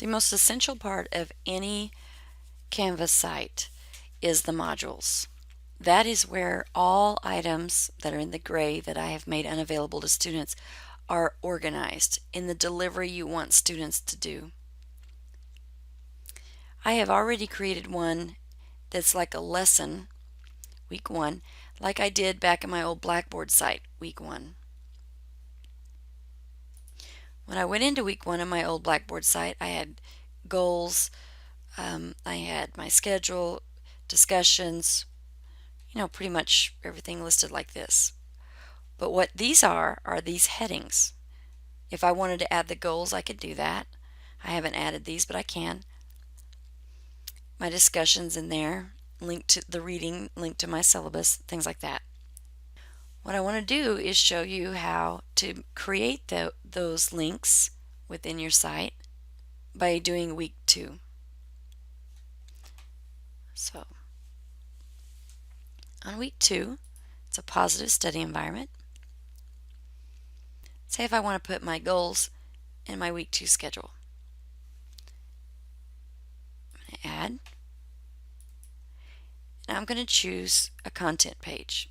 The most essential part of any Canvas site is the modules. That is where all items that are in the gray that I have made unavailable to students are organized in the delivery you want students to do. I have already created one that's like a lesson, week 1, like I did back in my old Blackboard site, week 1. When I went into week 1 of my old Blackboard site, I had goals, I had my schedule, discussions, pretty much everything listed like this. But what these are these headings. If I wanted to add the goals, I could do that. I haven't added these, but I can. My discussions in there, link to the reading, link to my syllabus, things like that. What I want to do is show you how to create those links within your site by doing week 2. So, on week 2, it's a positive study environment. Say if I want to put my goals in my week 2 schedule. I'm going to add, and I'm going to choose a content page,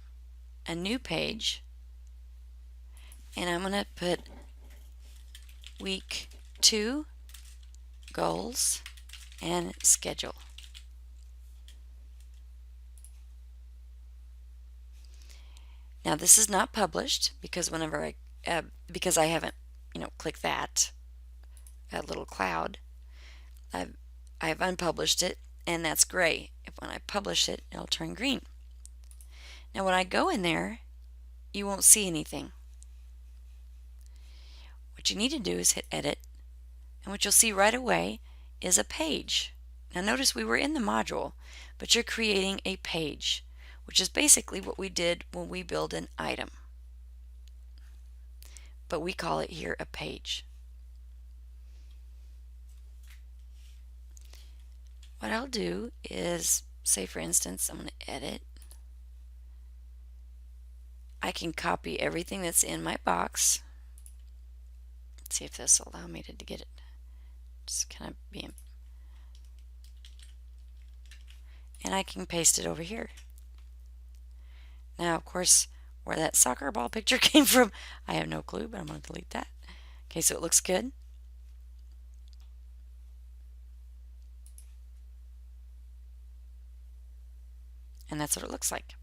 a new page, and I'm going to put week 2 goals and schedule. Now this is not published because because I haven't clicked that little cloud. I've unpublished it, and that's gray. When I publish it, it'll turn green. Now when I go in there, you won't see anything. What you need to do is hit edit, and what you'll see right away is a page. Now notice we were in the module, but you're creating a page, which is basically what we did when we build an item. But we call it here a page. What I'll do is, say for instance, I'm going to edit. I can copy everything that's in my box. Let's see if this will allow me to get it. Just kind of be in. And I can paste it over here. Now, of course, where that soccer ball picture came from, I have no clue, but I'm going to delete that. Okay, so it looks good. And that's what it looks like.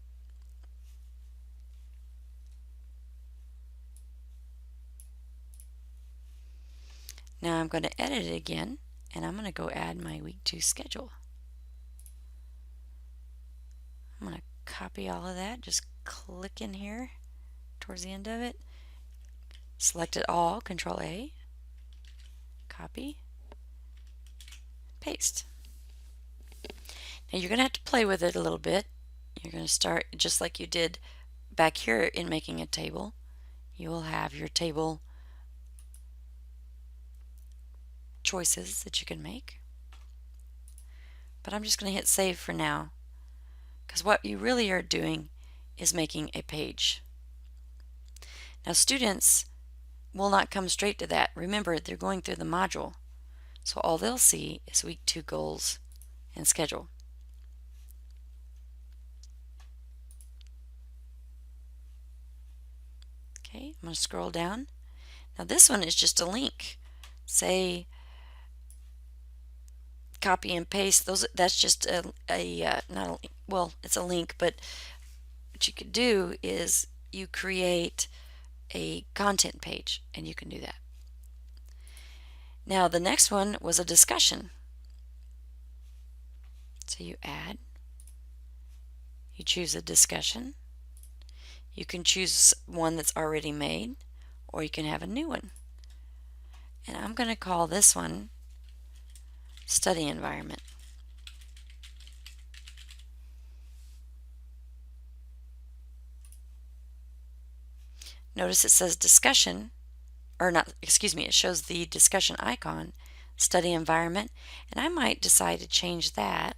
Now I'm going to edit it again, and I'm going to go add my week 2 schedule. I'm going to copy all of that, just click in here towards the end of it, select it all, Control A, copy, paste. Now you're going to have to play with it a little bit. You're going to start just like you did back here in making a table. You will have your table choices that you can make. But I'm just going to hit save for now, because what you really are doing is making a page. Now students will not come straight to that. Remember, they're going through the module. So all they'll see is week 2 goals and schedule. Okay, I'm going to scroll down. Now this one is just a link. Say copy and paste. That's just not a well, it's a link, but what you could do is you create a content page, and you can do that. Now the next one was a discussion. So you add, you choose a discussion. You can choose one that's already made, or you can have a new one. And I'm going to call this one Study Environment. Notice it says discussion, or not, excuse me, it shows the discussion icon, Study Environment, and I might decide to change that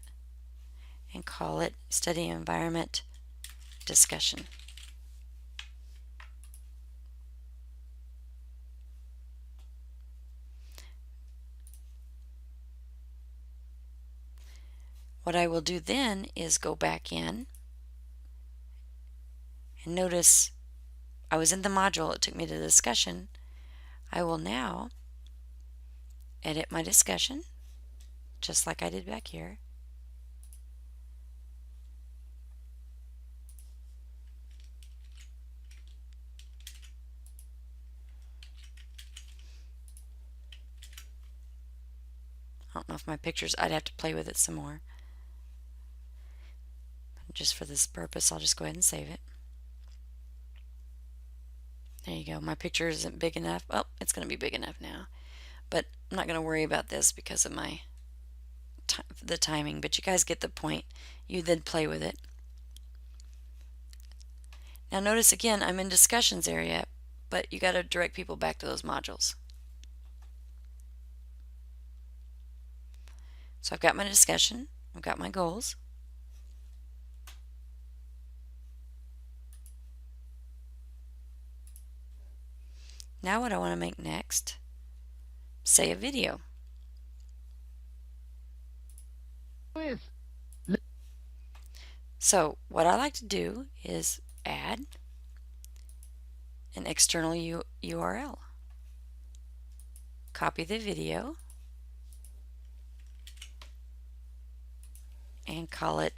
and call it Study Environment Discussion. What I will do then is go back in and notice I was in the module, it took me to the discussion. I will now edit my discussion just like I did back here. I don't know if my pictures, I'd have to play with it some more. Just for this purpose, I'll just go ahead and save it. There you go. My picture isn't big enough. Oh, it's going to be big enough now. But I'm not going to worry about this because of the timing, but you guys get the point. You then play with it. Now notice again, I'm in discussions area, but you got to direct people back to those modules. So I've got my discussion, I've got my goals. Now what I want to make next, say a video. So what I like to do is add an external URL. Copy the video and call it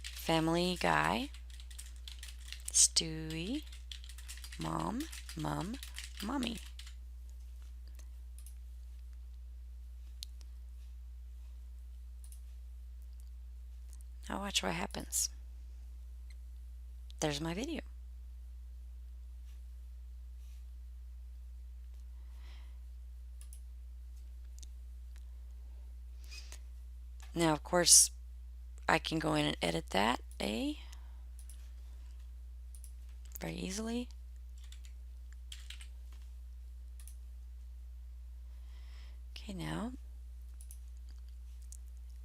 Family Guy, Stewie, Mom, Mum, Mommy. Now watch what happens. There's my video. Now of course I can go in and edit that very easily. Okay, now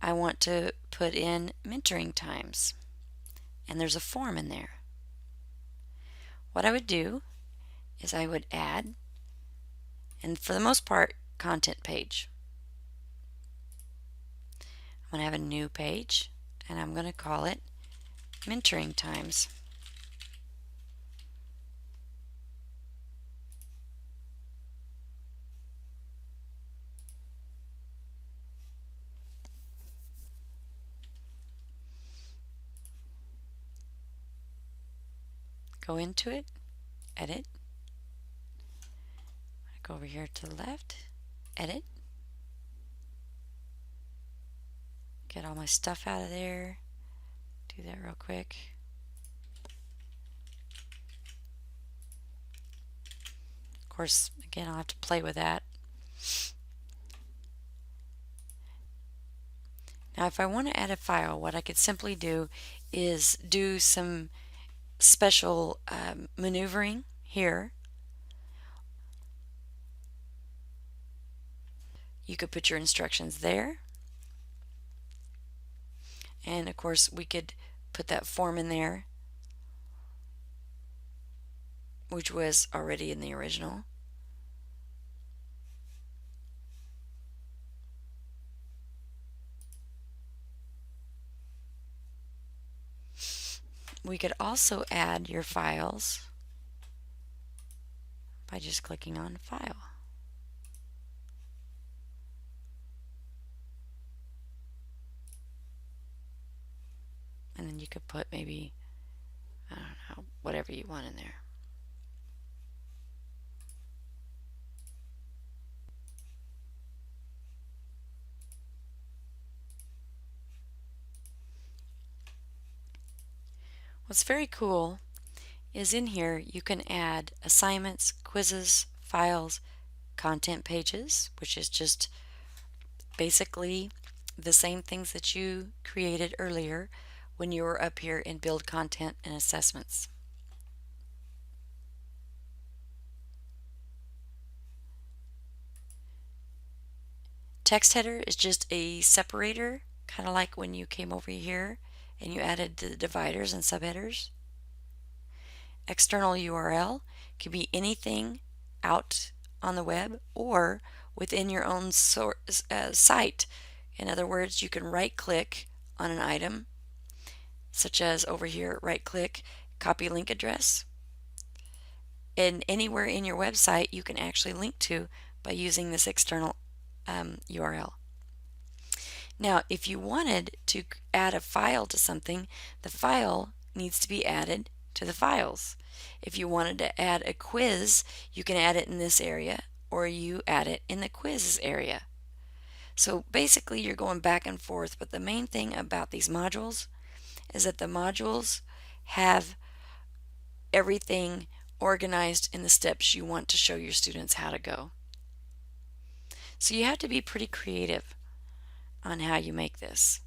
I want to put in mentoring times, and there's a form in there. What I would do is I would add, and for the most part, content page. I'm going to have a new page, and I'm going to call it mentoring times. Go into it, edit, go over here to the left, edit, get all my stuff out of there, do that real quick. Of course, again, I'll have to play with that. Now if I want to add a file, what I could simply do is do some special maneuvering here. You could put your instructions there, and of course we could put that form in there, which was already in the original. We could also add your files by just clicking on File. And then you could put maybe, I don't know, whatever you want in there. What's very cool is in here you can add assignments, quizzes, files, content pages, which is just basically the same things that you created earlier when you were up here in Build Content and Assessments. Text header is just a separator, kind of like when you came over here and you added the dividers and subheaders. External URL could be anything out on the web or within your own site. In other words, you can right click on an item, such as over here, right click, copy link address, and anywhere in your website you can actually link to by using this external URL. Now, if you wanted to add a file to something, the file needs to be added to the files. If you wanted to add a quiz, you can add it in this area, or you add it in the quizzes area. So basically you're going back and forth, but the main thing about these modules is that the modules have everything organized in the steps you want to show your students how to go. So you have to be pretty creative on how you make this.